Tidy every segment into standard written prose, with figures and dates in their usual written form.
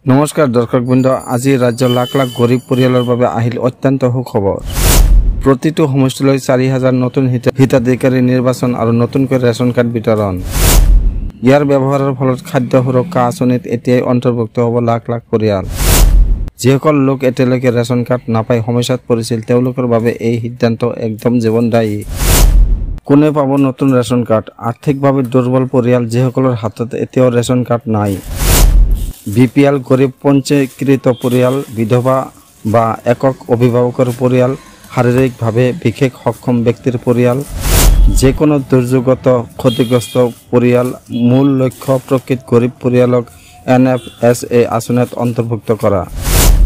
নমস্কাৰ দৰ্শকবৃন্দ, আজি ৰাজ্যৰ লাখ লাখ গৰীব পৰিয়ালৰ বাবে আহিল অত্যন্ত সুখবৰ। প্ৰতিটো সমষ্টিলৈ ৪,০০০ নতুন হিতাধিকাৰী নিৰ্বাচন আৰু নতুনকৈ ৰেচন কাৰ্ড বিতৰণ। ইয়াৰ ব্যৱহাৰৰ ফলত খাদ্য সুৰক্ষা আঁচনিত এতিয়াই অন্তৰ্ভুক্ত হ'ব লাখ লাখ পৰিয়াল। যিসকল লোক এতিয়ালৈকে ৰেচন কাৰ্ড নাপাই সমস্যাত পৰিছিল, তেওঁলোকৰ বাবে এই সিদ্ধান্ত একদম জীৱনদায়ী। কোনে পাব নতুন ৰেচন কাৰ্ড? আৰ্থিকভাৱে দুৰ্বল পৰিয়াল, যিসকলৰ হাতত এতিয়াও ৰেচন কাৰ্ড নাই। BPL গৰীব পঞ্জীকৃত পৰিয়াল, বিধৱা বা একক অভিভাৱকৰ পৰিয়াল, শাৰীৰিকভাৱে বিশেষ সক্ষম ব্যক্তিৰ পৰিয়াল, যিকোনো দুৰ্যোগত ক্ষতিগ্ৰস্ত পৰিয়াল। মূল লক্ষ্য প্ৰকৃত গৰীব পৰিয়ালক NFSA আঁচনিত অন্তৰ্ভুক্ত কৰা।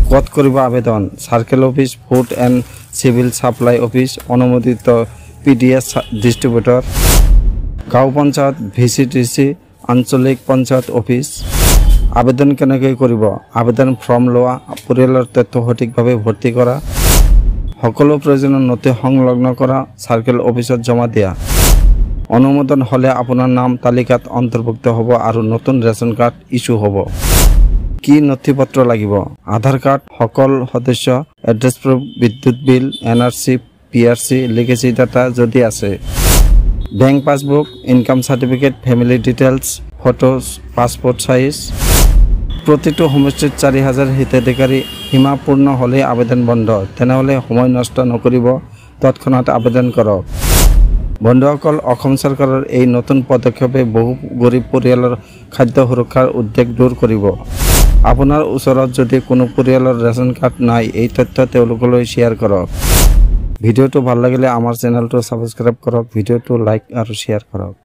ক'ত কৰিব আবেদন? Circle office, food and civil supply office, অনুমোদিত PDS ডিষ্ট্ৰিবিউটৰ, গাঁও পঞ্চায়ত, VCTC, আঞ্চলিক পঞ্চায়ত অফিচ। আবেদন কেনেকৈ কৰিব? আবেদন ফৰ্ম লোৱা, পৰিয়ালৰ তথ্য সঠিকভাৱে ভৰ্তি কৰা, সকলো প্ৰয়োজনীয় নথি সংলগ্ন কৰা, চাৰ্কেল অফিচত জমা দিয়া। অনুমোদন হ'লে আপোনাৰ নাম তালিকাত অন্তৰ্ভুক্ত হ'ব আৰু নতুন ৰেচন কাৰ্ড ইছ্যু হ'ব। কি নথিপত্ৰ লাগিব? আধাৰ কাৰ্ড, সকল সদস্য, এড্ৰেছ প্ৰুফ, বিদ্যুৎ বিল, NRC, PRC, লিগেসি ডাটা যদি আছে, bank passbook, income certificate, family details, photo, passport size. প্ৰতিটো সমষ্টিত ৪,০০০ হিতাধিকাৰী। সীমা পূৰ্ণ হ'লেই আবেদন বন্ধ। তেনেহ'লে সময় নষ্ট নকৰিব, তৎক্ষণাত আবেদন কৰক। বন্ধুসকল, অসম চৰকাৰৰ এই নতুন পদক্ষেপে বহু গৰীব পৰিয়ালৰ খাদ্য সুৰক্ষাৰ উদ্বেগ দূৰ কৰিব। আপোনাৰ ওচৰত যদি কোনো পৰিয়ালৰ ৰেচন কাৰ্ড নাই, এই তথ্য তেওঁলোকলৈ শ্বেয়াৰ কৰক। ভিডিঅ'টো ভাল লাগিলে আমাৰ চেনেলটো ছাবস্ক্ৰাইব কৰক, ভিডিঅ'টো লাইক আৰু শ্বেয়াৰ কৰক।